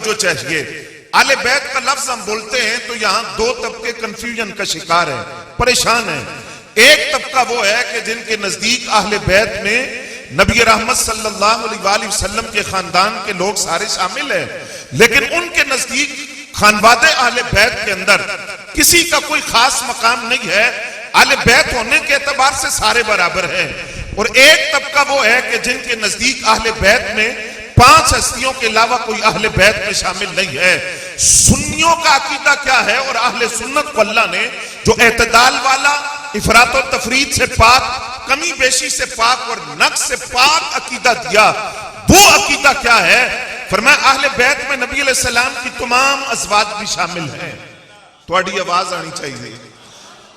तवज्जो चाहिए। आले बैत का लफ्ज हम बोलते हैं तो यहां दो तबके कंफ्यूजन का शिकार है, परेशान है। एक तबका वो है कि जिनके नजदीक अहले बैत में नबी रहमत सल्लल्लाहु अलैहि वसल्लम के खानदान के लोग सारे शामिल हैं, लेकिन उनके नजदीक खानवादे अहले बैत के अंदर किसी का कोई खास मकाम नहीं है, अहले बैत होने के एतबार से सारे बराबर हैं। और एक तबका वो है कि जिनके नजदीक अहले बैत में 5 हस्तियों के अलावा कोई अहले बैत में शामिल नहीं है। सुन्नियों का अकीदा क्या है और अहले सुन्नत को अल्लाह ने जो एतदाल वाला, इफरात और तफरीद से पाक, कमी बेशी से पाक और नक्स से पाक अकीदा दिया, वो अकीदा क्या है? फरमाया अहले बैत में नबी अलैहि सलाम की तमाम अज़वाज भी शामिल हैं। थोड़ी आवाज आनी चाहिए।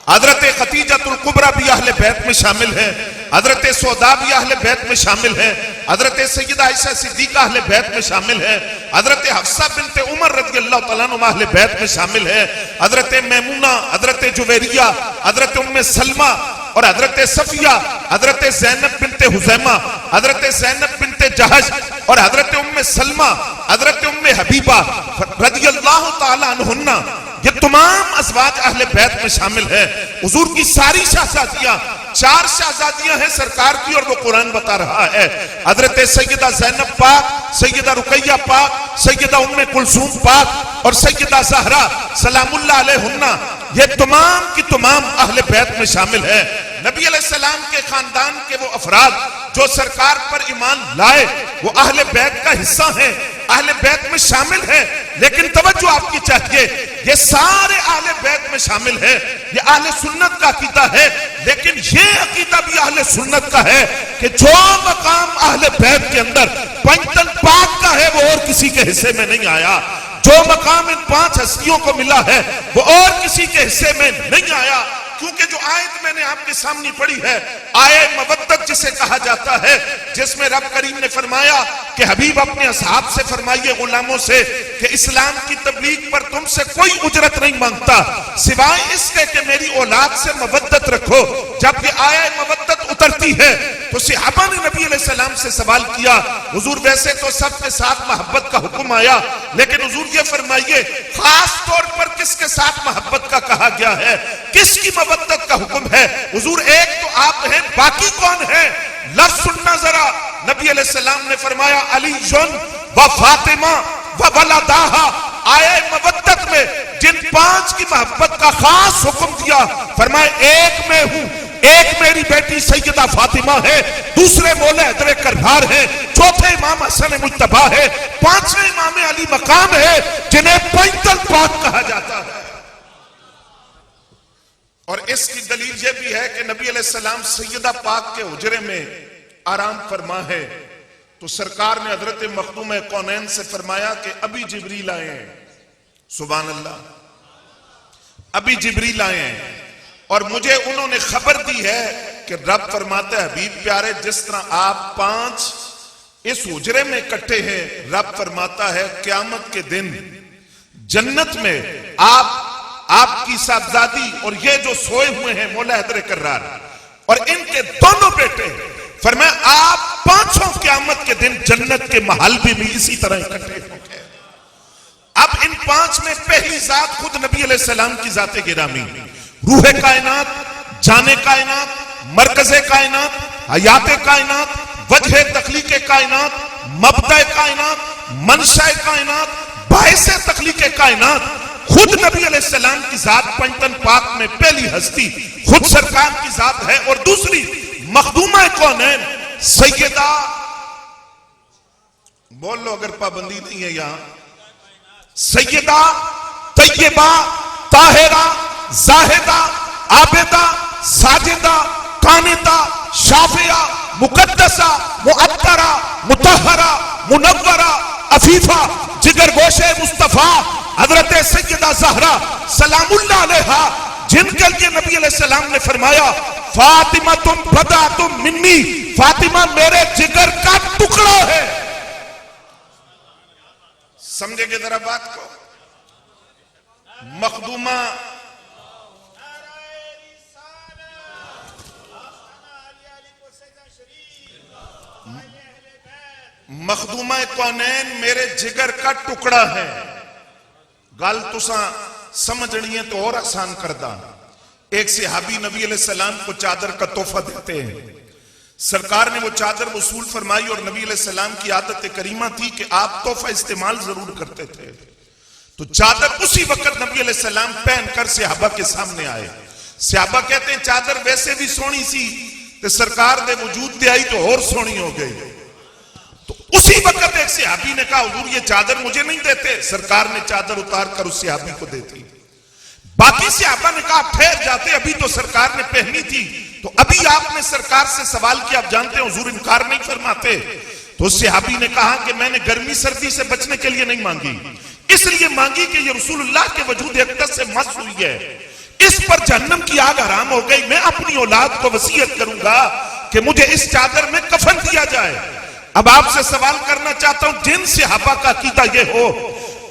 हजरत खतीजतुल कुबरा भी अहले बैत में शामिल है, हजरत सौदा भी अहले बैत में शामिल है, हजरत सैयदा आयशा सिद्दीका अहले बैत में शामिल है, हजरत हफ्सा बिन्ते उमर रज़ियल्लाहु तआला अन्हा अहले बैत में शामिल है, हजरत मैमुना, हजरत जुवैरिया, हजरत उम्मे सलमा और हजरत सफिया, हजरत ज़ैनब बिन्ते हुज़ैमा, हजरत ज़ैनब बिन्ते जहश और हजरत उम्मे सलमा, हजरत उम्मे हबीबा रज़ियल्लाहु तआला अन्हुन्ना, ये तमाम अज़वाज अहले बैत में शामिल है। हुजूर की सारी शहजादियां, 4 शहजादियां हैं सरकार की और वो कुरान बता रहा है। हजरत सैयदा ज़ैनब पाक, सैयदा रुकैया पाक, सैयदा उम्मे कुलसूम पाक और सैयदा ज़हरा सलामुल्लाह अलैहुन्ना, ये तमाम की तमाम अहले बैत में शामिल है। नबी अलैहिस्सलाम के खानदान के वो अफराद जो सरकार पर ईमान लाए वो अहले बैत का हिस्सा हैं, अहले बैत में शामिल हैं। लेकिन तवज्जो आपकी चाहिए, ये सारे अहले बैत में शामिल है, ये अहले सुन्नत का अकीदा है। लेकिन ये अकीदा भी अहले सुन्नत का है कि जो मकाम अहले बैत के अंदर पंचतन पाक का है वो और किसी के हिस्से में नहीं आया। जो मकाम इन 5 हस्तियों को मिला है वो और किसी के हिस्से में नहीं आया। क्योंकि जो आयत मैंने आपके सामने पढ़ी है, आये मवद्दत जिसे कहा जाता है, जिसमें रब करीम ने फरमाया कि हबीब अपने असहाब से फरमाइए, गुलामों से, कि इस्लाम की तबलीग पर तुमसे कोई उजरत नहीं मांगता सिवाय इसके कि मेरी औलाद से मवद्दत रखो। जब ये आया मवद्दत उतरती है तो सहाबा ने नबी अलैहिस्सलाम से सवाल किया, हुजूर वैसे तो सबके साथ मोहब्बत का हुक्म आया, लेकिन हुजूर ये फरमाइए खास तौर पर किसके साथ मोहब्बत का कहा गया है, किसकी मवद्दत का हुक्म है? हुजूर एक तो आप हैं, बाकी कौन है? लफ्ज़ सुनना जरा। नबी अलैहिस्सलाम ने फरमाया अलीयुन व फातिमा व वलदाहा। आए मवद्दत में जिन 5 की मोहब्बत का खास हुक्म दिया, फरमाया एक मैं हूं, एक मेरी बेटी सैयदा फातिमा है, दूसरे मौला हैदर कररार है, चौथे इमाम हसन मुज्तबा है, 5वें इमाम अली मकाम है जिन्हें पैंतल पाक कहा जाता है। और इसकी दलील यह भी है कि नबी अलैहिस्सलाम सैयदा पाक के हुजरे में आराम फरमा है तो सरकार ने हजरत मखदूम कौनैन से फरमाया कि अभी जिब्रील आए हैं। सुभान अल्लाह, अभी जिब्रील आए हैं और मुझे उन्होंने खबर दी है कि रब फरमाते हैं हबीब प्यारे, जिस तरह आप 5 इस हुजरे में इकट्ठे हैं, रब फरमाता है क़यामत के दिन जन्नत में आपकी साहबजादी और ये जो सोए हुए हैं मौला हैदर कररार और इनके दोनों बेटे, फरमाया आप 5 क़यामत के दिन जन्नत के महल भी इसी तरह इकट्ठे होंगे। अब इन 5 में पहली जात खुद नबी अलैहिस्सलाम की जाते गिरामी, रूह कायनात, जाने कायनात, मरकज़े कायनात, हयाते कायनात, वजह तख्लीक़े कायनात, मबदा कायनात, मनशा कायनात, बाइसे तख्लीक़े कायनात, खुद नबी अलैहिस्सलाम की जात पंचतन पाक में पहली हस्ती खुद सरकार की जात है। और दूसरी मखदूमा कौनैन सैयदा, बोल लो अगर पाबंदी नहीं है यहां, सैयदा तैयबा ताहिरा जाहिदा आबिदा साजिदा कानिता शाफिया मुकद्दसा मुअत्तरा मुतहरा मुनव्वरा अफीफा जिगर गोशे मुस्तफा हजरत सैयदा ज़हरा सलामुल्लाह अलैहा, जिनके लिए नबी अलैहिस्सलाम ने फरमाया फातिमा तुम बदा तुम मिन्नी, फातिमा मेरे जिगर का टुकड़ा है। समझेंगे जरा बात को। मखदूमा मखदूमा कौनैन मेरे जिगर का टुकड़ा है। गल तुसा समझनी है तो और आसान कर दा। एक सहाबी नबी अलैहिस्सलाम को चादर का तोहफा देते हैं। सरकार ने वो चादर वसूल फरमाई और नबी अलैहिस्सलाम की आदत करीमा थी कि आप तोहफा इस्तेमाल जरूर करते थे। तो चादर उसी वक्त नबी अलैहिस्सलाम पहनकर सहाबा के सामने आए। सहाबा कहते हैं चादर वैसे भी सोहनी सी ते सरकार दे वजूद ते आई तो और सोहनी हो गई। तो उसी वक्त एक सहाबी ने कहा हुजूर ये चादर मुझे नहीं देते। सरकार ने चादर उतार कर उस सहाबी को दे दी। बाकी सहाबा ने कहा ठहर जाते, अभी तो सरकार ने पहनी थी। तो अभी आपने सरकार से सवाल किया, आप जानते हैं हुजूर इनकार नहीं फरमाते। तो उस सहाबी ने कहा कि मैंने गर्मी सर्दी से बचने के लिए नहीं मांगी, इसलिए मांगी कि ये रसूलुल्लाह के वजूद अक़दस से मस हुई है, इस पर जहन्नम की आग हराम हो गई। मैं अपनी औलाद को वसीयत करूंगा कि मुझे इस चादर में कफन दिया जाए। अब आपसे सवाल करना चाहता हूं, जिन सहाबा का अकीदा ये हो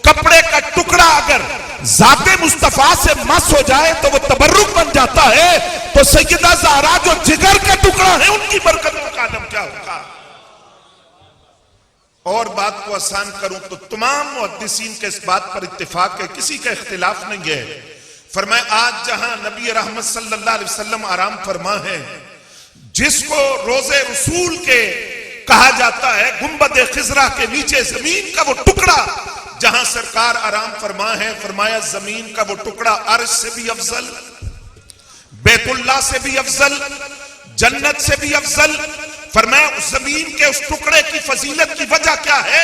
कपड़े का टुकड़ा अगर ज़ाते मुस्तफा से मस हो जाए तो वो तबर्रुक बन जाता है, तो सैयदा ज़हरा जो जिगर का टुकड़ा है उनकी बरकतों का आलम क्या होगा। और बात को आसान करूं तो तमाम मुहद्दिसीन के इस बात पर इत्तिफाक है, किसी का इख्तिलाफ नहीं है। फरमाए आज जहां नबी रहमत सल्लल्लाहु अलैहि वसल्लम आराम फरमा है, जिसको रोजे रसूल के कहा जाता है, गुंबद खिजरा के नीचे जमीन का वो टुकड़ा जहां सरकार आराम फरमा है, फरमाया जमीन का वो टुकड़ा अर्श से भी अफजल, बैतुल्लाह से भी अफजल, जन्नत से भी अफजल। फरमाया उस जमीन के उस टुकड़े की फजीलत की वजह क्या है,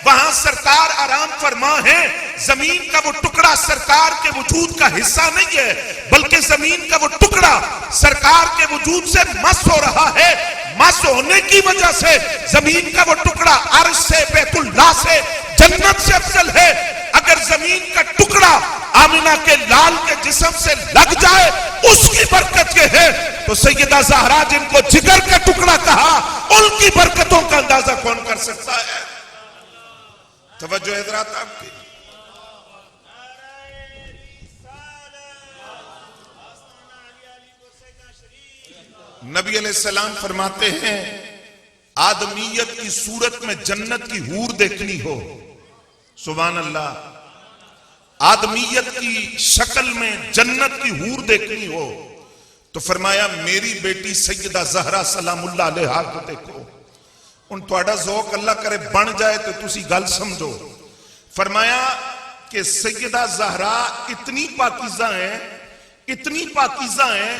वहां सरकार आराम फरमा है। जमीन का वो टुकड़ा सरकार के वजूद का हिस्सा नहीं है, बल्कि जमीन का वो टुकड़ा सरकार के वजूद से मस हो रहा है। मस होने की वजह से जमीन का वो टुकड़ा अर्श से, बैतुल्लाह से, जन्नत से अफजल है। अगर जमीन का टुकड़ा आमिना के लाल के जिस्म से लग जाए उसकी बरकत ये है, तो सैयदा ज़हरा जिनको जिगर का टुकड़ा कहा उनकी बरकतों का अंदाजा कौन कर सकता है। तवज्जो हज़रात आपकी। नबी अलैहिस्सलाम फरमाते हैं आदमीयत की सूरत में जन्नत की हूर देखनी हो, सुभान अल्लाह, आदमीयत की शक्ल में जन्नत की हूर देखनी हो, तो फरमाया मेरी बेटी सैयदा ज़हरा सलामुल्लाह अलैहा को देखो। उन तुहाडा ज़ौक अल्लाह करे बन जाए तो तुसी गल समझो। फरमाया कि सैयदा ज़हरा इतनी पाकीज़ा है, इतनी पाकीज़ा है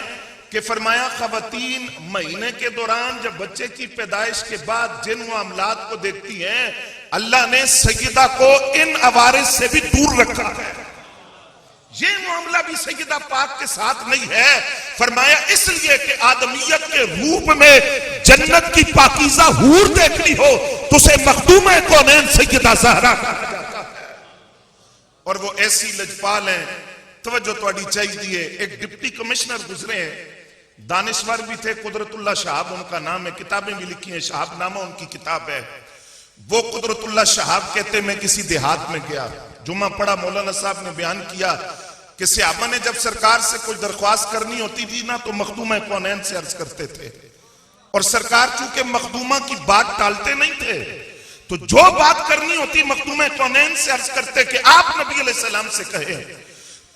कि फरमाया ख़वातीन महीने के दौरान जब बच्चे की पैदाइश के बाद जिन मामलात को देखती हैं, अल्लाह ने सैयदा को इन अवारिस से भी दूर रखा है। ये मामला भी सैयदा पाक के साथ नहीं है। फरमाया इसलिए कि आदमियत के रूप में जन्नत की पाकीज़ा हूर देखनी हो तो उसे मखदूमा कौनैन सैयदा ज़हरा कहा जाता है। और वो ऐसी लजपाल हैं, तवज्जो तुहाडी चाहिए। एक डिप्टी कमिश्नर गुजरे हैं, दानिश्वर भी थे, कुदरतुल्लाह शहाब उनका नाम है, किताबें भी लिखी हैं, शहाबनामा उनकी किताब है। वो कुदरतुल्लाह शहाब कहते मैं किसी देहात में गया, जुम्मा पढ़ा, मौलाना साहब ने बयान किया कि सहाबा ने जब सरकार से कोई दरख्वास्त करनी होती थी ना तो मखदूमा कौनैन से अर्ज करते थे, और सरकार चूंकि मखदूमा की बात टालते नहीं थे तो जो बात करनी होती मखदूमा कौनैन से अर्ज करते कि आप नबी अलैहिस्सलाम से कहे।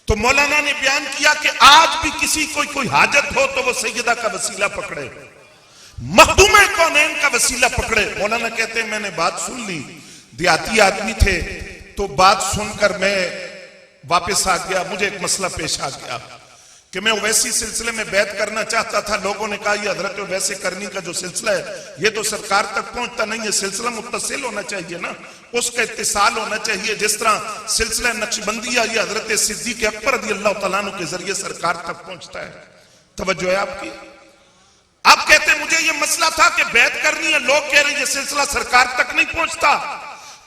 तो मौलाना ने बयान किया कि आज भी किसी को कोई हाजत हो तो वो सैयदा का वसीला पकड़े, मखदूमा कौनैन का वसीला पकड़े। मौलाना कहते हैं मैंने बात सुन ली, देहाती आदमी थे, तो बात सुनकर मैं वापस आ गया। मुझे एक मसला पेश आ गया कि मैं ओवैसी सिलसिले में बैत करना चाहता था। लोगों ने कहा ये हजरत ओवैसी करनी का जो सिलसिला है ये तो सरकार तक पहुंचता नहीं है, सिलसिला मुत्तसिल होना चाहिए ना, उसका इत्तिसाल होना चाहिए। जिस तरह सिलसिला नक्शबंदिया ये हजरत सिद्दीक़ अकबर रज़ियल्लाहु तआला अन्हु के जरिए सरकार तक पहुंचता है। तवज्जो है आपकी। आप कहते मुझे ये मसला था कि बैत करनी है, लोग कह रहे ये सिलसिला सरकार तक नहीं पहुंचता,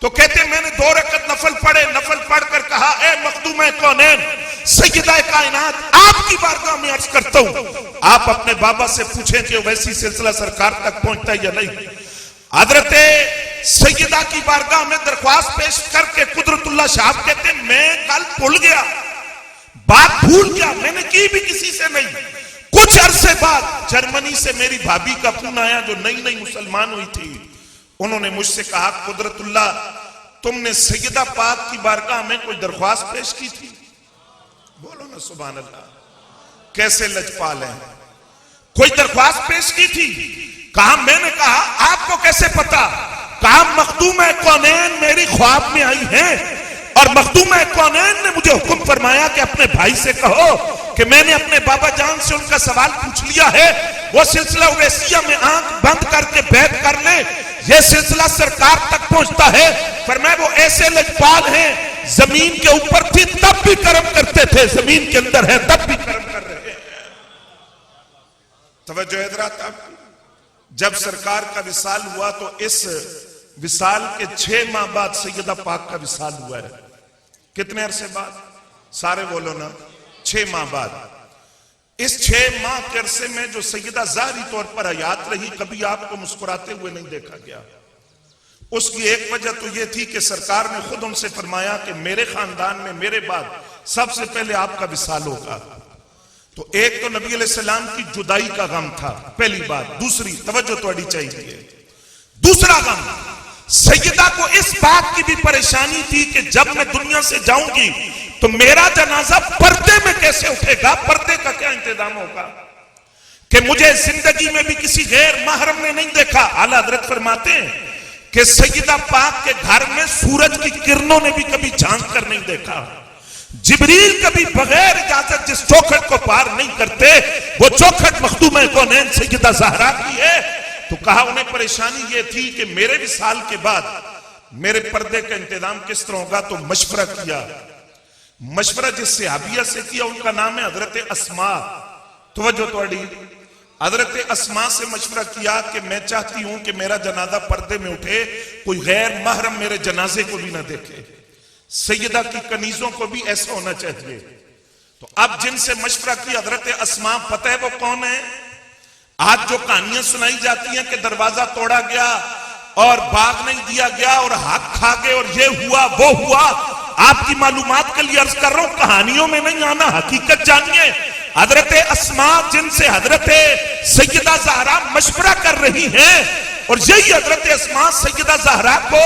तो कहते मैंने 2 रकत नफल पढ़े, नफल पढ़कर कहा ए मखदूमा कौनैन सैयदा कायनात आपकी बारगाह में अर्ज करता हूं, आप अपने बाबा से पूछें कि वैसी सिलसिला सरकार तक पहुंचता है या नहीं। हजरत सैयदा की बारगाह में दरख्वास्त पेश करके कुदरतुल्लाह शहाब कहते मैं कल भूल गया, बात भूल गया, मैंने की भी किसी से नहीं। कुछ अरसे बाद जर्मनी से मेरी भाभी का फोन आया जो नई नई मुसलमान हुई थी। उन्होंने मुझसे कहा, कुदरतुल्लाह, तुमने सैयदा पाक की बारगाह में कोई दरख्वास्त पेश की थी? बोलो ना सुभान अल्लाह, कैसे लजपाल हैं। कोई दरख्वास्त पेश की थी? कहा, मैंने कहा आपको कैसे पता? कहा, मखदूम कौनैन मेरी ख्वाब में आई है और मखदूम कौनैन ने मुझे हुक्म फरमाया कि अपने भाई से कहो कि मैंने अपने बाबा जान से उनका सवाल पूछ लिया है, वो सिलसिला उवैसिया में आंख बंद करके बैठ कर ले, ये सिलसिला सरकार तक पहुंचता है। फरमाया वो ऐसे लजपाल हैं, जमीन के ऊपर थी तब भी कर्म करते थे, जमीन के अंदर है तब भी कर्म कर रहे हैं। तवज्जो है हज़रात। जब सरकार का विसाल हुआ तो इस विसाल के 6 माह बाद सैयदा पाक का विसाल हुआ है। कितने अरसे बाद? सारे बोलो ना, 6 माह बाद। इस 6 माह के अरसे में जो सैयदा ज़ाहिरी तौर पर हयात रही, कभी आपको मुस्कुराते हुए नहीं देखा गया। उसकी एक वजह तो यह थी कि सरकार ने खुद उनसे फरमाया कि मेरे खानदान में मेरे बाद सबसे पहले आपका विसाल होगा। तो एक तो नबी अलैहिस्सलाम की जुदाई का गम था, पहली बात। दूसरी, तवज्जो थोड़ी चाहिए, दूसरा गम सैयदा को इस बात की भी परेशानी थी कि जब मैं दुनिया से जाऊंगी तो मेरा जनाजा पर्दे में कैसे उठेगा, पर्दे का क्या इंतजाम होगा कि मुझे जिंदगी में भी किसी गैर महरम ने नहीं देखा। आला हजरत फरमाते हैं कि सैयदा पाक के घर में सूरज की किरणों ने भी कभी झांक कर नहीं देखा। जिब्रील कभी बगैर इजाजत जिस चौखट को पार नहीं करते, वो चौखट मखदूम कौनैन सैयदा ज़हरा की है। तो कहा, उन्हें परेशानी ये थी कि मेरे विसाल के बाद मेरे पर्दे का इंतजाम किस तरह होगा। तो मशवरा किया, मशवरा जिस सहाबिया से किया उनका नाम है हजरत अस्मा। तवज्जो तोड़ी, हजरत अस्मा से मशवरा किया कि मैं चाहती हूं कि मेरा जनाजा पर्दे में उठे, कोई गैर महरम मेरे जनाजे को भी ना देखे, सैयदा की कनीजों को भी ऐसा होना चाहिए। तो अब जिनसे मशवरा किया हजरत अस्मा, पता है वो कौन है? आज जो कहानियां सुनाई जाती हैं कि दरवाजा तोड़ा गया और बाग नहीं दिया गया और हक खा गए और ये हुआ वो हुआ, आपकी मालूमात के लिए अर्ज कर रहा हूं, कहानियों में नहीं आना, हकीकत जानिए। हजरत अस्मा जिनसे हजरत सैयदा ज़हरा मशवरा कर रही हैं, और यही हजरत अस्मा सैयदा ज़हरा को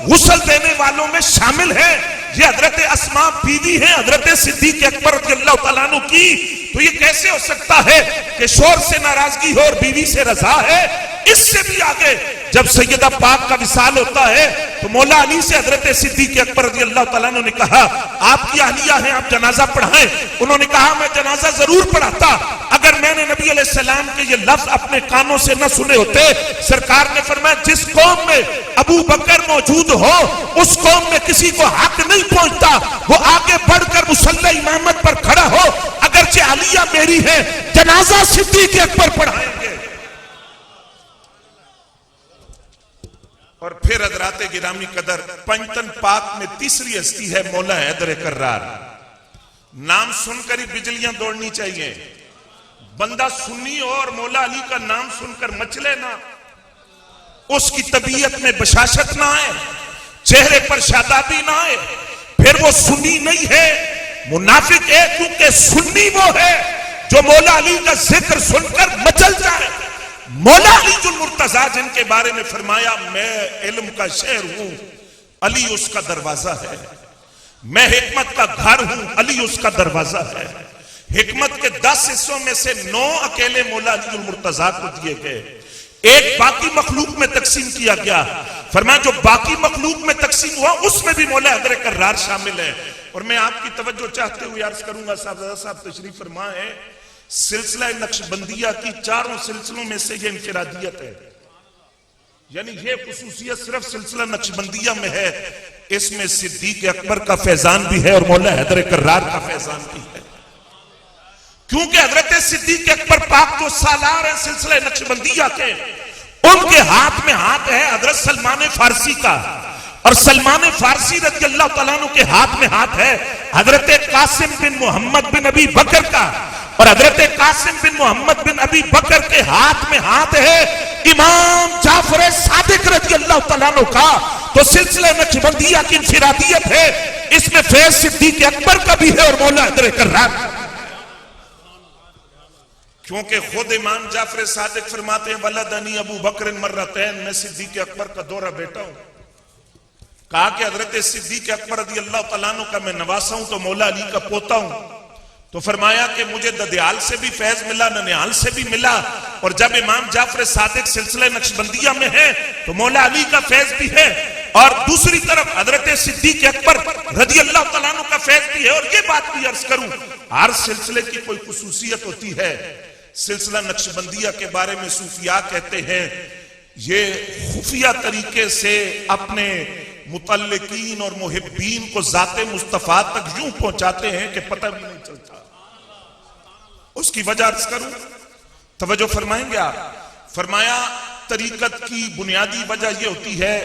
गुस्ल देने वालों में शामिल है। ये हजरत अस्मा बीवी है हजरत सिद्दीक़ अकबर रज़ियल्लाहु तआला अन्हु की। तो ये कैसे हो सकता है कि शोर से नाराजगी हो और बीवी से रजा है? इससे भी आगे जब सैयदा पाक का विसाल होता है तो मौला अली से हजरत सिद्दीक़ अकबर रज़ियल्लाहु तआला अन्हु ने कहा, आपकी अहलिया है, आप जनाजा पढ़ाएं। उन्होंने कहा, मैं जनाजा जरूर पढ़ाता अगर मैंने नबी अलैहिस्सलाम के ये लफ्ज अपने कानों से न सुने होते। सरकार ने फरमाया, जिस कौम में अबू बकर मौजूद हो उस कौम में किसी को हक नहीं पहुंचता, वो आगे बढ़कर मुसल्ला इमामत पर खड़ा हो, अगरचे अलिया मेरी है, जनाजा सिद्दीक़ अकबर पढ़ाएंगे। और फिर हज़रात गिरामी कदर, पंचतन पाक में तीसरी हस्ती है मौला हैदर कर्रार। नाम सुनकर ही बिजलियां दौड़नी चाहिए। बंदा सुन्नी हो और मौला अली का नाम सुनकर मचले ना, उसकी तबीयत में बशाशत ना आए, चेहरे पर शादाबी ना आए, फिर वो सुन्नी नहीं है, मुनाफिक है। क्योंकि सुन्नी वो है जो मौला अली का जिक्र सुनकर मचल जाए। मौला अली जुल मुर्तजा जिनके बारे में फरमाया, मैं इल्म का शहर हूं, अली उसका दरवाजा है। मैं हिकमत का घर हूं, अली उसका दरवाजा है। हिकमत के 10 हिस्सों में से 9 अकेले मौला अली जुल मुर्तजा को दिए गए, एक बाकी मखलूक में तकसीम किया गया। फरमाया, जो बाकी मखलूक में तकसीम हुआ उसमें भी मौला हैदर कर्रार शामिल है। और मैं आपकी तवज्जो चाहते हुए अर्ज करूंगा, साहब तशरीफ फरमा है, सिलसिला नक्शबंदिया की चारों सिलसिलों में से ये इनफिरादियत है, यानी ये खुसूसियत सिर्फ सिलसिला नक्शबंदिया में है। इसमें सिद्दीक़ अकबर का फैजान भी है और मौला हैदर कर्रार का फैजान भी है। क्योंकि हजरत सिद्दीक़ अकबर पाक जो सालार है सिलसिला नक्शबंदिया के, उनके हाथ में हाथ है हजरत सलमान फारसी का, और सलमान फारसी रज़ियल्लाहु तआला अन्हु के हाथ में हाथ है हजरत कासिम बिन मोहम्मद बिन अबी बकर का, और हजरत कासिम बिन मोहम्मद बिन अबी बकर के हाथ में हाथ है इमाम जाफर सादिक रज़ियल्लाहु तआला अन्हु का। तो सिलसिला नक्शबंदिया की इनफिरादियत है, इसमें फैज सिद्दीक़ अकबर का भी है और मौला हैदर कर्रार। क्योंकि खुद इमाम जाफर सादिक फरमाते हैं वलदनी अबू बकर मर्रतैन, मैं सिद्दीक अकबर का दोहरा बेटा हूं। कहा कि हजरत सिद्दीक अकबर रज़ी अल्लाह तआला अन्हु का मैं नवासा हूं तो मौला अली का पोता हूं। तो फरमाया कि मुझे ददयाल से भी फैज मिला, ननिहाल से भी मिला, और जब इमाम जाफर सादिक सिलसिले नक्शबंदिया में है तो मौला अली का फैज भी है, और दूसरी तरफ हजरत सिद्दीक अकबर रज़ी अल्लाह तआला अन्हु का फैज भी है। और ये बात भी अर्ज करूं, हर सिलसिले की कोई खुसूसियत होती है। सिलसिला नक्शबंदिया के बारे में सूफिया कहते हैं ये खुफिया तरीके से अपने मुतल्लिकीन और मुहिब्बीन को जाते मुस्तफा तक यूं पहुंचाते हैं कि पता भी नहीं चलता। उसकी वजह अर्ज करूं, तवज्जो फरमाएंगे आप। फरमाया तरीकत की बुनियादी वजह यह होती है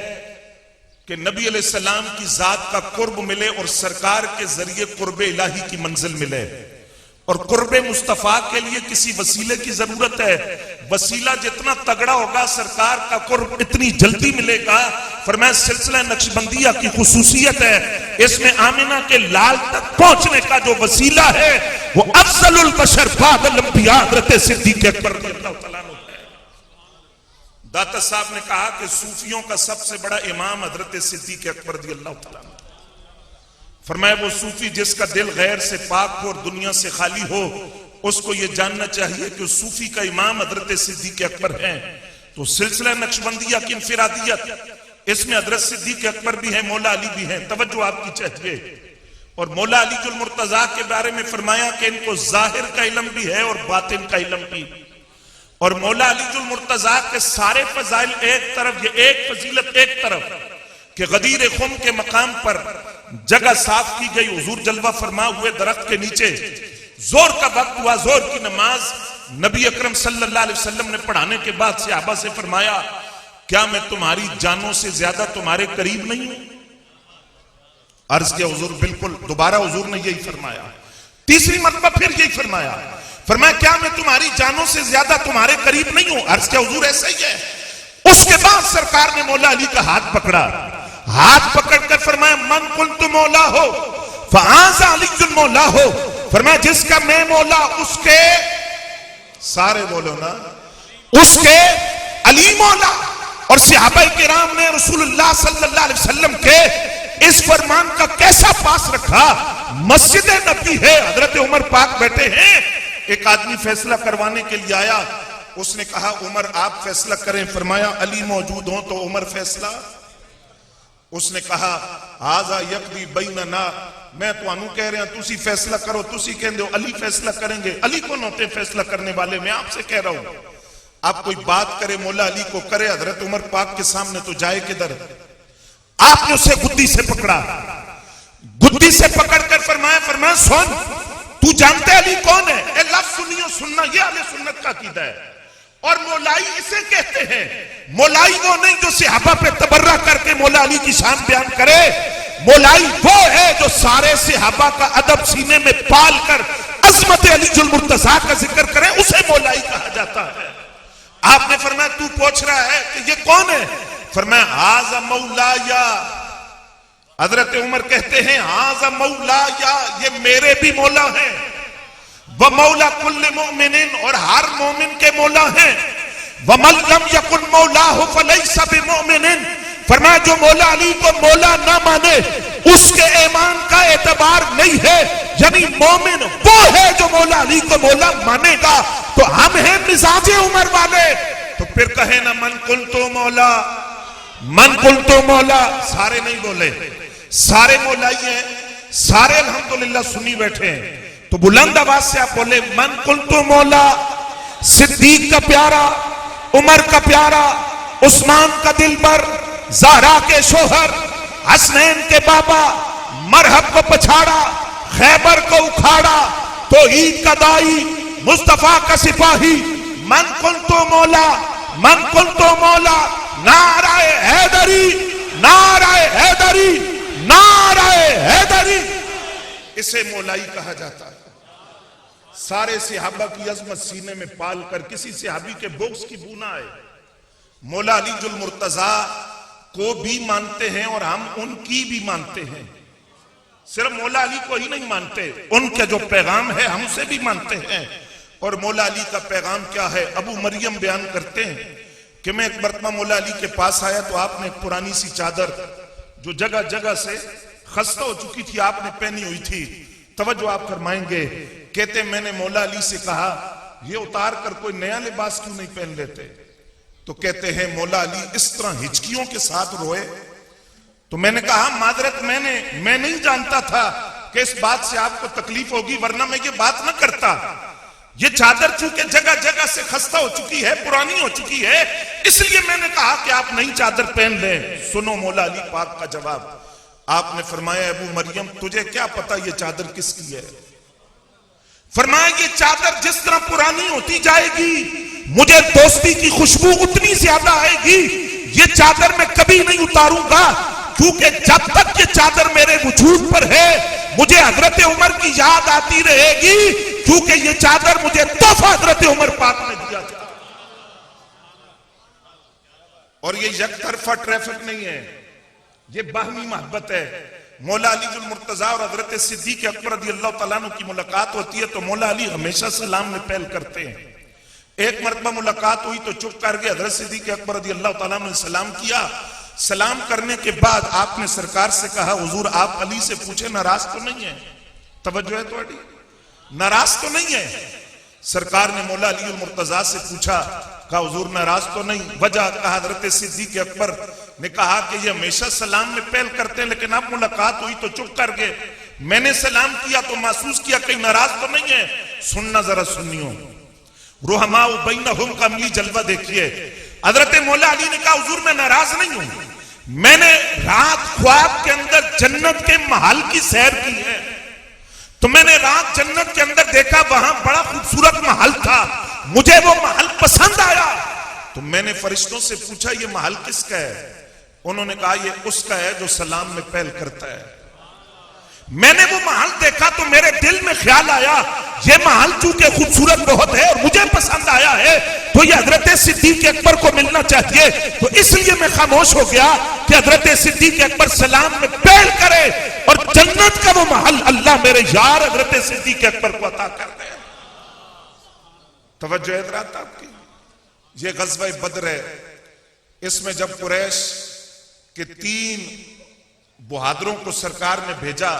कि नबी अलैहिस्सलाम की जात का कुर्ब मिले और सरकार के जरिए कुर्ब इलाही की मंजिल मिले। और कुर्ब मुस्तफा के लिए किसी वसीले की जरूरत है। वसीला जितना तगड़ा होगा सरकार का कुर्ब इतनी जल्दी मिलेगा। फरमाया सिलसिला नक्शबंदिया की खुसूसियत है, इसमें आमिना के लाल तक पहुंचने का जो वसीला है वो अफजलुल बशर बादल अंबिया हज़रत सिद्दीक अकबर रज़ियल्लाहु तआला अन्हु है। दाता साहब ने कहा कि सूफियों का सबसे बड़ा इमाम हज़रत सिद्दीक अकबर रज़ियल्लाहु तआला अन्हु। फरमाया वो सूफी जिसका दिल गैर से पाक हो और दुनिया से खाली हो, उसको ये जानना चाहिए कि उस सूफी का इमाम हजरत सिद्दीक अकबर हैं। तो सिलसिला नक्शबंदिया की इंफिरादियत, इसमें हजरत सिद्दीक अकबर भी है, मौला अली भी है। तवज्जो आपकी चाहिए। और मौला अली जुल मुर्तजा के बारे में फरमाया कि इनको जाहिर का इल्म भी है और बातिन का इल्म भी। और मौला अली जुल मुर्तजा के सारे फजाइल एक तरफ, ये एक फजीलत एक तरफ कि गदीर खुम के मकाम पर जगह साफ की गई, हुजूर जलवा फरमा हुए दरख्त के नीचे, जोर का वक्त हुआ, जोर की नमाज नबी अकरम सल्लल्लाहु अलैहि वसल्लम ने पढ़ाने के बाद सहाबा से फरमाया क्या मैं तुम्हारी जानों से ज्यादा तुम्हारे करीब नहीं हूं? अर्ज किया हुजूर बिल्कुल। दोबारा हुजूर ने यही फरमाया, तीसरी मरतबा फिर यही फरमाया। फरमाया क्या मैं तुम्हारी जानों से ज्यादा तुम्हारे करीब नहीं हूं? अर्ज किया हुजूर ऐसा ही है। उसके बाद सरकार ने मौला अली का हाथ पकड़ा, हाथ पकड़कर फरमाया मन कुंतु मौला हो फहाज़ा अली मौला हो। फरमाया जिसका मैं मौला उसके सारे बोलो ना, उसके अली मौला। और सहाबाए किराम ने रसूलुल्लाह सल्लल्लाहु अलैहि वसल्लम के इस फरमान का कैसा पास रखा। मस्जिद नबी है, हजरत उमर पाक बैठे हैं, एक आदमी फैसला करवाने के लिए आया, उसने कहा उमर आप फैसला करें। फरमाया अली मौजूद हो तो उमर फैसला। उसने कहा आजा यकदी बैनना, मैं तुहानू कह रहा तुसी फैसला करो, तुसी कहंदे हो अली फैसला करेंगे। अली कौन होते फैसला करने वाले? मैं आपसे कह रहा हूं आप कोई बात करे मौला अली को करे, हजरत उमर पाक के सामने तो जाए किधर? आपने उसे गुद्दी से पकड़ा, गुद्दी से पकड़कर फरमाया सुन तू जानते अली कौन है? ए लफ्ज सुनियो, सुनना ये अहले सुन्नत का अकीदा है। और मौलाई इसे कहते हैं, मौलाई वो नहीं जो सहाबा पे तबर्रा करके मौला अली की शान बयान करे। मौलाई वो है जो सारे सहाबा का अदब सीने में पाल कर अजमत अली जुल मुर्तजा का जिक्र करे, उसे मौलाई कहा जाता है। आपने फरमाया तू पूछ रहा है कि ये कौन है? फरमाया हाज़ा मौलाया। हजरत उमर कहते हैं हाज़ा मौलाया, ये मेरे भी मौला हैं। वह मौला कुल्ल मोमिनिन, और हर मोमिन के मौला हैं। वमन लम यकुन मौलाहु फलैसा बिमुमिनिन। फरमाया जो मौला अली को मौला ना माने उसके ईमान का एतबार नहीं है। यानी मोमिन वो है जो मौला अली को मौला मानेगा। तो हम हैं मिजाजे उमर वाले, तो फिर कहे ना मन कुल तो मौला, मन कुल तो मौला। सारे नहीं बोले, सारे मौलाई हैं, सारे अल्हम्दुलिल्लाह सुनी बैठे हैं। तो बुलंद आवाज से आप बोले मन कुल तो मौला, सिद्दीक का प्यारा, उमर का प्यारा, उस्मान का दिलबर, ज़हरा के शोहर, हसनैन के बाबा, मरहब को पछाड़ा, खैबर को उखाड़ा, तौहीद का दाई, मुस्तफा का सिपाही। मन कुल तो मौला, मन कुल तो मौला, नाराए हैदरी, नाराए हैदरी, नाराए हैदरी। इसे मौलाई कहा जाता है। सारे सहाबा की अजमत सीने में पाल कर किसी सहाबी के बोक्स की बू ना आए। मौला अली जुल मुर्तजा को भी मानते हैं और हम उनकी भी मानते हैं। सिर्फ मौला अली को ही नहीं मानते, उनके जो पैगाम है हम उसे भी मानते हैं। और मौला अली का पैगाम क्या है। अबू मरियम बयान करते हैं कि मैं एक मरतबा मौला अली के पास आया तो आपने एक पुरानी सी चादर जो जगह जगह से खस्ता हो चुकी थी आपने पहनी हुई थी। तवज्जो आप फरमाएंगे, कहते मैंने मौला अली से कहा ये उतार कर कोई नया लिबास क्यों नहीं पहन लेते। तो कहते हैं मौला अली इस तरह हिचकियों के साथ रोए। तो मैंने कहा मादरत मैं नहीं जानता था कि इस बात से आपको तकलीफ होगी, वरना मैं ये बात ना करता। ये चादर चूंकि जगह जगह से खस्ता हो चुकी है, पुरानी हो चुकी है, इसलिए मैंने कहा कि आप नई चादर पहन लें। सुनो मौला अली पाक का जवाब। आपने फरमाया अबू मरियम तुझे क्या पता ये चादर किसकी है। फरमाया ये चादर जिस तरह पुरानी होती जाएगी मुझे दोस्ती की खुशबू उतनी ज्यादा आएगी। ये चादर मैं कभी नहीं उतारूंगा, क्योंकि जब तक ये चादर मेरे वजूद पर है मुझे हजरत उमर की याद आती रहेगी, क्योंकि ये चादर मुझे तोहफा हजरत उमर पाक ने दिया था। और ये यकतरफा ट्रैफिक नहीं है, ये बाहमी मोहब्बत है। मौला अली जुल मुर्तजा और हजरत सिद्दीक अकबर रज़ियल्लाहु तआला अन्हु की मुलाकात होती है तो मौला अली हमेशा सलाम में पहल करते हैं। एक मरतबा मुलाकात हुई तो चुप कर गए। हजरत सिद्दीक अकबर रज़ियल्लाहु तआला अन्हु ने सलाम किया। सलाम करने के बाद आपने सरकार से कहा हुजूर आप अली से पूछे नाराज तो नहीं है। तवज्जो है थोड़ी, नाराज तो नहीं है। सरकार ने मौला अली मुर्तजा से पूछा, कहा हुजूर नाराज तो नहीं। वजह कहा हजरत सिद्दीक अकबर ने कहा कि ये हमेशा सलाम में पहल करते हैं, लेकिन अब मुलाकात हुई तो चुप कर गए। मैंने सलाम किया तो महसूस किया कहीं नाराज तो नहीं है। सुनना जरा सुनियो, रुहमा बैनहुम का अमली जलवा देखिए। हजरत मौला अली ने कहा हुजूर मैं नाराज नहीं हूं, मैंने रात ख्वाब के अंदर जन्नत के महल की सैर की है। तो मैंने रात जन्नत के अंदर देखा वहां बड़ा खूबसूरत महल था, मुझे वो महल पसंद आया। तो मैंने फरिश्तों से पूछा ये महल किसका है। उन्होंने कहा ये उसका है जो सलाम में पहल करता है। मैंने वो महल देखा तो मेरे दिल में ख्याल आया ये महल चूंकि खूबसूरत बहुत है और मुझे पसंद आया है तो ये हजरत सिद्दीक अकबर को मिलना चाहिए। तो इसलिए मैं खामोश हो गया कि हजरत सिद्दीक अकबर सलाम में पहल करे और जन्नत का वो महल अल्लाह मेरे यार हजरत सिद्दीक अकबर को अता कर दे। तवज्जो है हज़रात आपकी। ये ग़ज़वा बद्र है, इसमें जब कुरैश के 3 बहादुरों को सरकार ने भेजा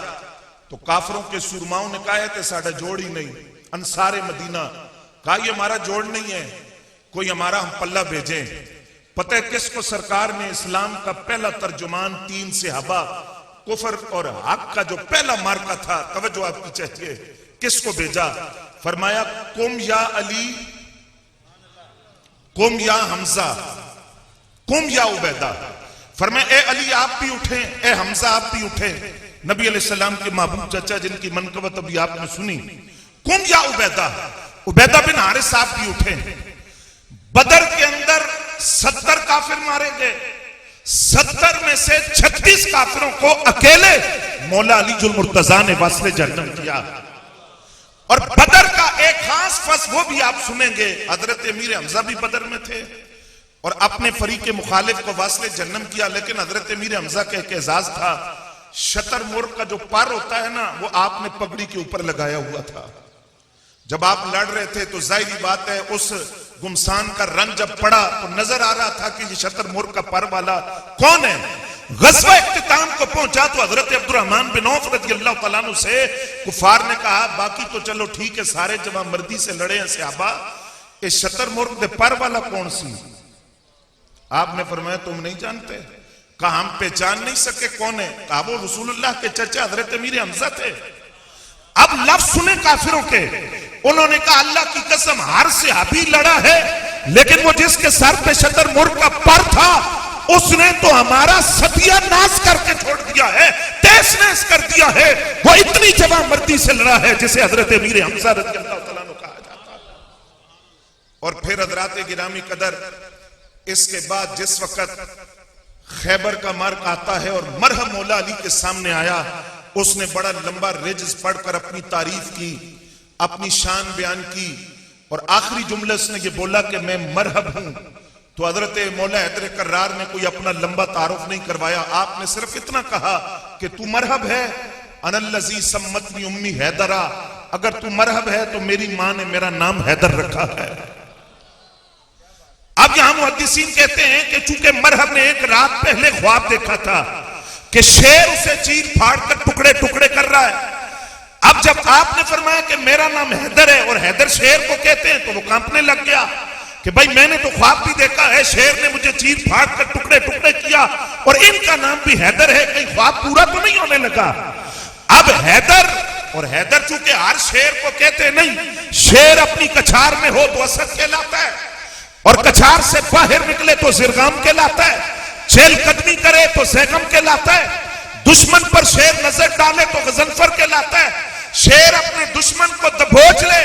तो काफरों के सुरमाओं ने कहा है साढ़ा जोड़ ही नहीं। अंसारे मदीना कहा ये हमारा जोड़ नहीं है, कोई हमारा हम पल्ला भेजें। पता है किसको सरकार ने इस्लाम का पहला तर्जुमान 3 सहाबा कुफर और हक का जो पहला मार्का था, तवज्जो आपकी चाहिए, किसको भेजा। फरमाया कुम या अली, कुम या हमजा, कुम या उबैदा। फरमाया ए अली आप भी उठे, ए हमजा आप भी उठे। नबी अलैहिस्सलाम के महबूब चाचा जिनकी मनकबत अभी आपने सुनी, कुम या उबैदा, उबैदा बिन हारिस आप भी उठे। बदर के अंदर 70 काफिर मारे गए, 70 में से 36 काफिरों को अकेले मौला अली जुल मुर्तजा ने वास्ले जन्नत किया। और बदर का एक खास फस वो भी आप सुनेंगे, हजरत अमीर हमजा भी बदर में थे और अपने फरीक मुखालिफ को वास्ले जन्नम किया। लेकिन हजरत अमीर हमजा का एक एजाज था, शतरमुर्ग का जो पर होता है ना वो आपने पगड़ी के ऊपर लगाया हुआ था। जब आप लड़ रहे थे तो जाहिर बात है उस गुमसान का रंग जब पड़ा तो नजर आ रहा था कि ये शतरमुर्ग का पर वाला कौन है। ग़ज़वा इख्तिताम को पहुंचा तो हजरत अब्दुर्रहमान बिन औफ रज़ियल्लाहु तआला अन्हु से कुफार ने कहा बाकी तो चलो ठीक है सारे जवां मर्दी से लड़े हैं सहाबा, इस शतरमुर्ग के पर वाला कौन सी। आपने फरमाया तुम नहीं जानते। कहा हम पहचान नहीं सके कौन है। कहा वो रसूलुल्लाह के चचा हजरत अमीर हमजा थे। अब लफ्ज सुने काफिरों के, उन्होंने कहा अल्लाह की कसम हर सहाबी लड़ा है लेकिन वो जिसके सर पे शतरमुर्ग का पर था उसने तो हमारा सत्यानाश करके छोड़ दिया है, तहस नहस कर दिया है। वो इतनी जवां मर्दी से लड़ा है जिसे हजरत अमीर हमजा रज़ियल्लाहु तआला अन्हु कहा जाता है। और फिर हज़रात गिरामी कदर, इसके बाद जिस वक्त खैबर का मार्ग आता है और मरहम मौला अली के सामने आया, उसने बड़ा लंबा रिज्ज पढ़कर अपनी तारीफ की, अपनी शान बयान की और आखिरी जुमले उसने ये बोला कि मैं मरहब हूं। तो हजरत मौला हैदर कर्रार ने कोई अपना लंबा तारुफ नहीं करवाया, आपने सिर्फ इतना कहा कि तू मरहब है, अनल्लज़ी सम्मतनी उम्मी हैदरा, अगर तू मरहब है तो मेरी मां ने मेरा नाम हैदर रखा है। अब यहां मुहद्दिसीन कहते हैं कि चूंकि मरहब ने एक रात पहले ख्वाब देखा था कि शेर उसे चीर फाड़ कर टुकड़े टुकड़े कर रहा है। अब जब आपने फरमाया कि मेरा नाम हैदर है और हैदर शेर को कहते हैं, तो वो कांपने लग गया कि भाई मैंने तो ख्वाब भी देखा है, शेर ने मुझे चीर फाड़ कर टुकड़े टुकड़े किया और इनका नाम भी हैदर है, कहीं ख्वाब पूरा तो नहीं होने लगा। अब हैदर, और हैदर चूंकि हर शेर को कहते नहीं, शेर अपनी कछार में हो तो असद कहलाता है और कछार से बाहर निकले तो जिरगाम कहलाता है, चहलकदमी करे तो सैगम कहलाता है, दुश्मन पर शेर नजर डाले तो गजनफर कहलाता है, शेर अपने दुश्मन को दबोच ले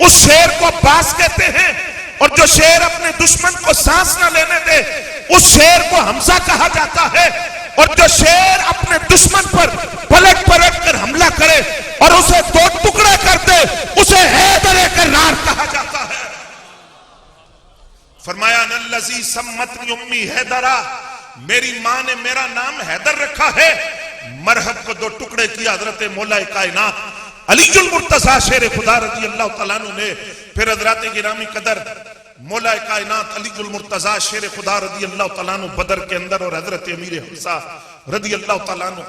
उस शेर को बास कहते हैं, और जो शेर अपने दुश्मन को सांस न लेने दे उस शेर को हमजा कहा जाता है, और जो शेर अपने दुश्मन पर पलट पलट कर हमला करे और उसे दो टुकड़े कर दे उसे हैदर करार कहा जाता है। फरमाया नल्लज़ी सम्मतनी उम्मी हैदरा, मेरी मां ने मेरा नाम हैदर रखा है। मरहब को दो टुकड़े किया हजरत मौला कायनात अलीजुल मुर्तजा शेर खुदा रज़ी अल्लाह तआला अन्हु ने। फिर हजरत गिरामी कदर मौला कायनात अलीजुल मुर्तजा शेर खुदा रज़ी अल्लाह तआला अन्हु बदर के अंदर और हजरत अमीर हमजा रज़ी अल्लाह तआला अन्हु,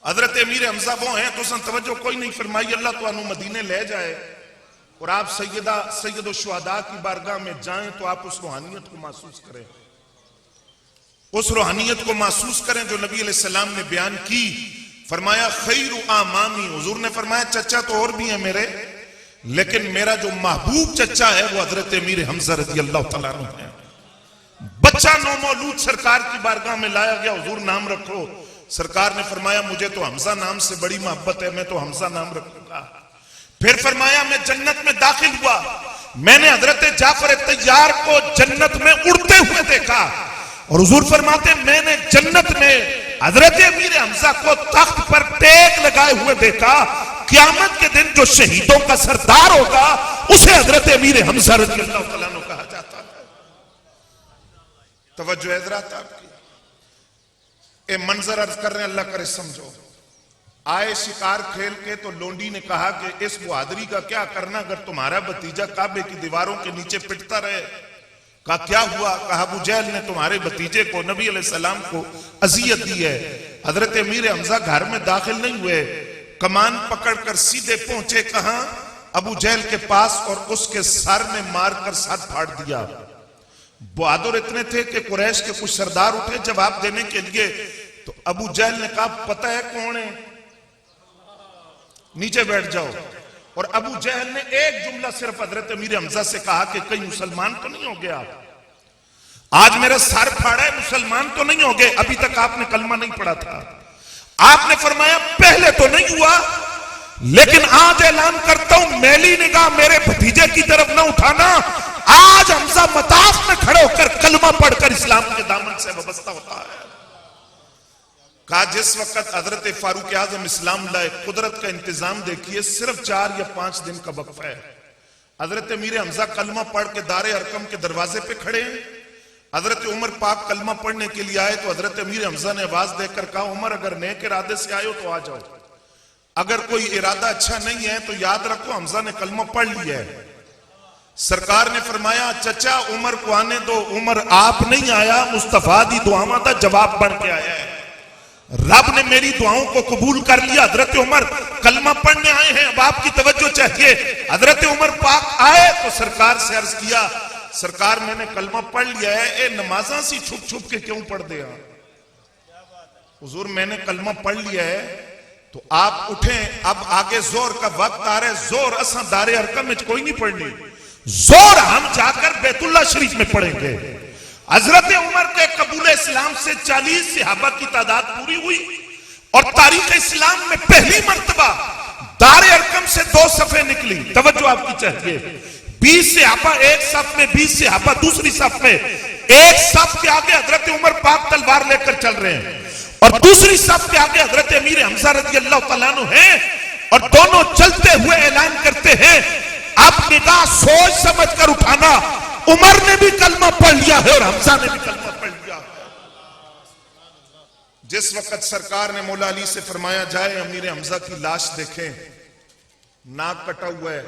हजरत अमीर हमजा वो हैं तो तवज्जो कोई नहीं फरमाई, अल्लाह तो अन्हु मदीने ले जाए और आप सैयद शुहदा की बारगाह में जाएं तो आप उस रूहानियत को महसूस करें, उस रूहानियत को महसूस करें जो नबी अलैहिस्सलाम ने बयान की। फरमाया खैरु आमामी, हुजूर ने फरमाया चचा तो और भी है मेरे, लेकिन मेरा जो महबूब चचा है वो हजरत अमीर हमजा रज़ी अल्लाह तआला अन्हु है। बच्चा नौमौलूद सरकार की बारगाह में लाया गया, हुजूर नाम रखो। सरकार ने फरमाया मुझे तो हमजा नाम से बड़ी मोहब्बत है, मैं तो हमजा नाम रखूंगा। फिर फरमाया मैं जन्नत में दाखिल हुआ, मैंने हजरत जाफर तैयार को जन्नत में उड़ते हुए देखा और हुजूर फरमाते मैंने जन्नत में हजरत अमीर हमजा को तख्त पर टेक लगाए हुए देखा। क़यामत के दिन जो शहीदों का सरदार होगा उसे हजरत अमीर हमजा रज़ी अल्लाह तआला अन्हु कहा जाता है। तवज्जो है हज़रात आपकी, ये मंजर अर्ज कर रहे हैं, अल्लाह करे समझो। आए शिकार खेल के तो लोंडी ने कहा कि इस बहादुरी का क्या करना अगर तुम्हारा भतीजा काबे की दीवारों के नीचे पिटता रहे। कहा क्या हुआ? कहा अबू जहल ने तुम्हारे भतीजे को नबी अलैहिस्सलाम को अजियत दी है। हजरत अमीर हमजा घर में दाखिल नहीं हुए, कमान पकड़कर सीधे पहुंचे कहां? अबू जहल के पास और उसके सर में मारकर सर फाड़ दिया। बहादुर इतने थे कि कुरैश के कुछ सरदार उठे जवाब देने के लिए, तो अबू जहल ने कहा पता है कौन है, नीचे बैठ जाओ। और अबू जहल ने एक जुमला सिर्फ हजरत अमीर हमजा से कहा कि कहीं मुसलमान तो नहीं हो गया, आज मेरा सर फाड़ा है, मुसलमान तो नहीं हो गए, अभी तक आपने कलमा नहीं पढ़ा था। आपने फरमाया पहले तो नहीं हुआ, लेकिन आज ऐलान करता हूं मैली निगाह मेरे भतीजे की तरफ न उठाना। आज हमजा मताफ में खड़े होकर कलमा पढ़कर इस्लाम के दामन से वाबस्ता होता है। कहा जिस वक्त हजरत फारूक आजम इस्लाम लाए, कुदरत का इंतजाम देखिए, सिर्फ 4 या 5 दिन का वक्फा है। हजरत अमीर हमजा कलमा पढ़ के दारे अरकम के दरवाजे पे खड़े हैं। हजरत उमर पाक कलमा पढ़ने के लिए आए तो हजरत अमीर हमजा ने आवाज देकर कहा उमर अगर नेक इरादे से आए हो तो आ जाओ, अगर कोई इरादा अच्छा नहीं है तो याद रखो हमजा ने कलमा पढ़ लिया है। सरकार ने फरमाया चचा उमर को आने दो, उमर आप नहीं आया, मुस्तफा दी दुआवा का जवाब बन के आया है। रब ने मेरी दुआओं को कबूल कर लिया। हजरत उमर कलमा पढ़ने आए हैं, अब आपकी तवज्जो चाहिए। हजरत उमर पाक आए तो सरकार से अर्ज किया सरकार मैंने कलमा पढ़ लिया है, ए नमाजा सी छुप छुप के क्यों पढ़ दिया? हुजूर मैंने कलमा पढ़ लिया है तो आप उठें, अब आगे जोर का वक्त आ रहा है। जोर असा दारे अरकम में कोई नहीं पढ़नी, जोर हम जाकर बैतुल्लाह शरीफ में पढ़ेंगे। हजरत उमर के कबूल इस्लाम से 40 सहाबा की तादाद पूरी हुई और तारीख इस्लाम में पहली मर्तबा दारे अरकम से 2 सफ़े निकली। तवज्जो आपकी चाहिए, 20 सहाबा एक सफ में, 20 सहाबा दूसरी सफ में। एक सफ के आगे हजरत उमर पाक तलवार लेकर चल रहे हैं और दूसरी सफ के आगे हजरत अमीर हमजा रज़ी अल्लाह तआला अन्हु हैं और दोनों चलते हुए ऐलान करते हैं अब निगाह सोच समझ कर उठाना, उमर ने भी कलमा पढ़ लिया है और हमजा ने भी कलमा पढ़ लिया है। जिस वक्त सरकार ने मौला अली से फरमाया जाए अमीर हमजा की लाश देखें, नाक कटा हुआ है,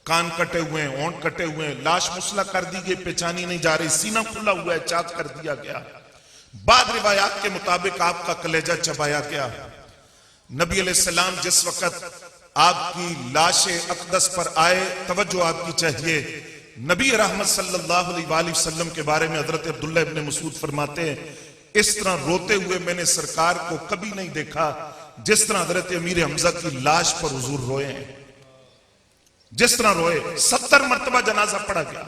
कान कटे हुए हैं, होंठ कटे हुए हैं, लाश मुसला कर दी गई, पहचानी नहीं जा रही, सीना खुला हुआ है, चाक कर दिया गया। बाद रिवायात के मुताबिक आपका कलेजा चबाया गया। नबी अलैहिस्सलाम जिस वक्त आपकी लाशे अक़दस पर आए, तवज्जो आपकी चाहिए, नबी रहमत सल्लल्लाहु अलैहि वसल्लम के बारे में हजरत अब्दुल्लाह इब्ने मसूद फरमाते हैं, इस तरह रोते हुए मैंने सरकार को कभी नहीं देखा जिस तरह हजरत अमीर हमजा की लाश पर हुजूर रोए हैं। जिस तरह रोए, 70 मरतबा जनाजा पढ़ा गया।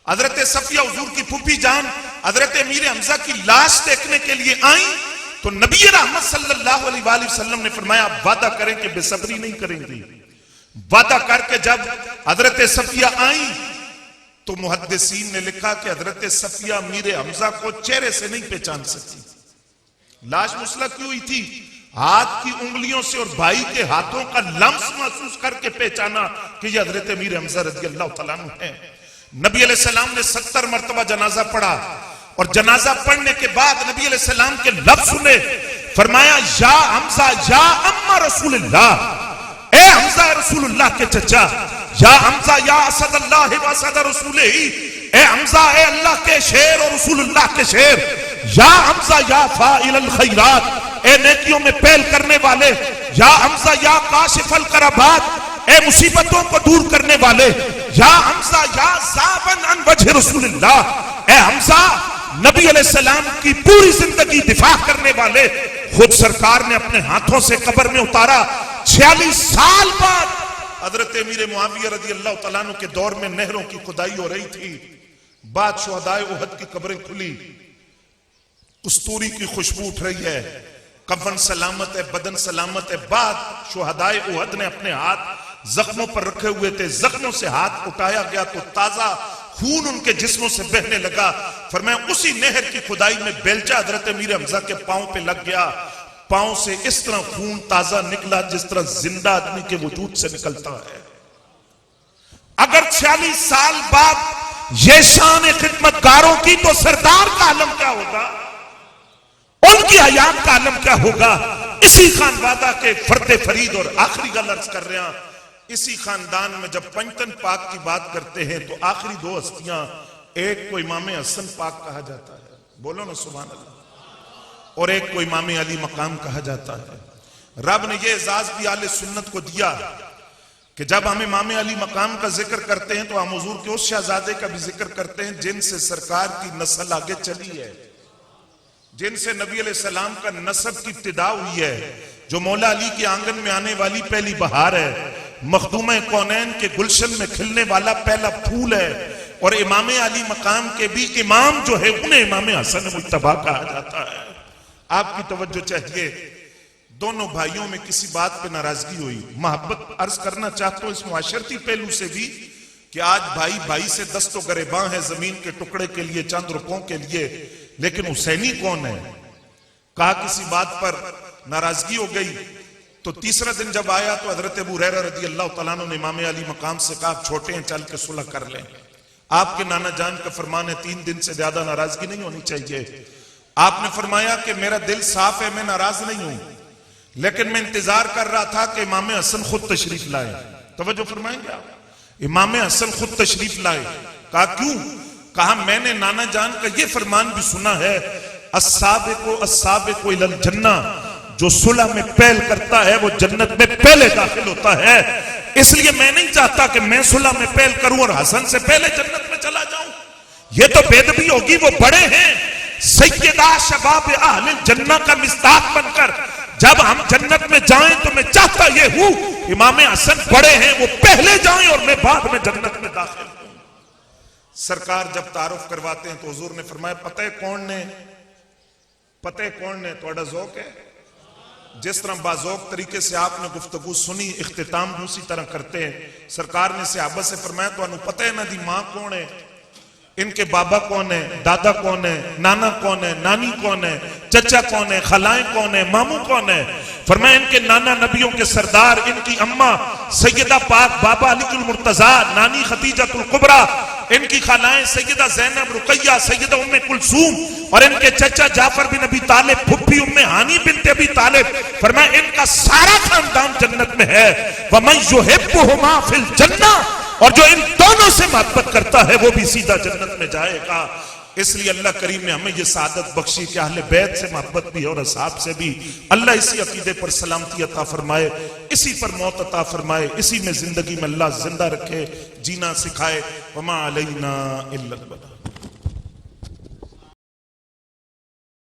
हजरत सफिया हुजूर की फूफी जान हजरत अमीर हमजा की लाश देखने के लिए आई तो नबी रहमत सल्लल्लाहु अलैहि वसल्लम ने फरमाया, आप वादा करें कि बेसब्री नहीं करेंगी। वादा करके जब हजरत सफिया आई तो मुहद्दिसीन ने लिखा कि हजरत सफिया अमीर हमजा को चेहरे से नहीं पहचान सकी। लाश मुसला की हुई थी, हाथ की उंगलियों से और भाई के हाथों का लम्स महसूस करके पहचाना कि ये हजरत अमीर हमजा रज़ियल्लाहु तआला अन्हु है। नबी अलैहिस्सलाम ने 70 मरतबा जनाजा पढ़ा और जनाजा पढ़ने के बाद नबी अलैहिस्सलाम के लफ्ज सुने, फरमाया, या हमजा या अम्मा रसूलुल्लाह, ए हमजा रसूलुल्लाह के चचा, या हमजा या असदुल्लाह व असद रसूलिही, ए हमजा ए अल्लाह के शेर और रसूलुल्लाह के शेर, या हमजा या फाइलल खैरात, ए नेकियों में पहल करने वाले, या हमजा या काशिफल कराबात, ए मुसीबतों को दूर करने वाले, या हमजा या ज़ाबन अन वजह रसूलुल्लाह, ए हमजा नबी अलैहिस्सलाम की पूरी जिंदगी दिफा करने वाले। खुद सरकार ने अपने हाथों से कब्र में उतारा। 46 साल बाद हजरत अमीर मुआविया रज़ियल्लाहु तआला अन्हु के दौर में नहरों की खुदाई हो रही थी। बाद शुहदाए उहद की कब्रें खुली, कस्तूरी की खुशबू उठ रही है, कफन सलामत है, बदन सलामत है। बाद शुहदाए उहद ने अपने हाथ जख्मों पर रखे हुए थे, जख्मों से हाथ उठाया गया तो ताजा खून उनके जिस्मों से बहने लगा। फरमाया, उसी नहर की खुदाई में बेलचा हजरत अमीर हमजा के पांव पे लग गया। पांव से इस तरह खून ताजा निकला जिस तरह जिंदा आदमी के वजूद से निकलता है। अगर 46 साल बाद ये शान खिदमतगारों की, तो सरदार का आलम क्या होगा, उनकी हयात का आलम क्या होगा। इसी खानवादा के फर्दे फरीद, और आखिरी गल अर्ज कर रहे हैं, इसी खानदान में जब पंचतन पाक की बात करते हैं तो आखिरी 2 हस्तियां, एक को इमाम हसन पाक कहा जाता है, बोलो ना सुभान अल्लाह, और एक को इमाम अली मकाम कहा जाता है। रब ने यह एजाज भी आले सुन्नत को दिया कि जब हम इमाम अली मकाम का जिक्र करते हैं तो हम हुजूर के उस शहजादे का भी जिक्र करते हैं जिनसे सरकार की नस्ल आगे चली है, जिनसे नबी अलैहिस्सलाम का नस्ब की इब्तिदा हुई है, जो मौला अली के आंगन में आने वाली पहली बहार है, मखदूम कौनैन के गुलशन में खिलने वाला पहला फूल है। और इमाम अली मकाम के भी इमाम जो है उन्हें इमाम हसन मुज्तबा कहा जाता है। आपकी तवज्जो चाहिए, दोनों भाइयों में किसी बात पे नाराजगी हुई। मोहब्बत अर्ज करना चाहता हूं इस मुआशरती पहलू से भी कि आज भाई भाई से दस्तो गरेबां है जमीन के टुकड़े के लिए, चंद रुपयों के लिए, लेकिन हुसैनी कौन है। कहा किसी बात पर नाराजगी हो गई तो तीसरा दिन जब आया तो हजरत अबू हुरैरा रज़ियल्लाहु तआला अन्हु ने इमाम अली मकाम से कहा, छोटे हैं, चल के सुलह कर लें। आपके नाना जान का फरमान है 3 दिन से ज्यादा नाराजगी नहीं होनी चाहिए। आपने फरमाया कि मेरा दिल साफ है, मैं नाराज नहीं हूं, लेकिन मैं इंतजार कर रहा था कि इमाम हसन खुद तशरीफ लाए। तवज्जो फरमाएंगे आप, इमाम हसन खुद तशरीफ लाए। कहा क्यों? कहा मैंने नाना जान का ये फरमान भी सुना है, अस्साबिकु इलल जन्ना, जो सुलह में पहल करता है वो जन्नत में पहले दाखिल होता है। इसलिए मैं नहीं चाहता कि मैं सुलह में पहल करूं और हसन से पहले जन्नत में चला जाऊं। ये तो बेदबी होगी। वो बड़े हैं, सैयदा शबाब अहले जन्नत का मिस्ताक बनकर जब हम जन्नत में जाएं तो मैं चाहता ये हूं इमाम हसन बड़े हैं, वो पहले जाएं और मैं बाद में जन्नत में दाखिल हूं। सरकार जब तारुफ करवाते हैं तो हुजूर ने फरमाया, पता है कौन ने, पता है कौन ने, थोड़ा ज़ौक़ है। जिस तरह बाज़ौक़ तरीके से आपने गुफ्तगू सुनी, इख्तिताम भी उसी तरह करते हैं। सरकार ने सहाबा से फरमाया, तो पता है ना दी माँ कौन है, इनके बाबा कौन है, दादा कौन है, नाना कौन है, नानी कौन है, चचा कौन है, खलाएं कौन है, मामू कौन है। फरमाया इनके नाना नबियों के सरदार, इनकी अम्मा सैयदा पाक बाबा अलीकुल मुर्तजा, नानी खदीजतुल कुबरा, इनकी खालाएं सैयदा ज़ैनब, रुकैया, सैयदा उम्मे कुलसूम और इनके चचा जाफर बिन अबी तालिब, फुफ्फी उम्मे हानी बिनते अबी तालिब, फरमाया इनका सारा खानदान जन्नत में है। वमन युहिब्बुहुमा फिल जन्ना, और जो इन दोनों से मोहब्बत करता है वो भी सीधा जन्नत में जाएगा। इसलिए अल्लाह करीम ने हमें ये सादत बख्शी कि अहले बैत से मोहब्बत भी और असहाब से भी। अल्लाह इसी अकीदे पर सलामती अता फरमाए, इसी पर मौत अता फरमाए, इसी में जिंदगी में अल्लाह जिंदा रखे, जीना सिखाए। वमा अलैना इल्लल बलाग।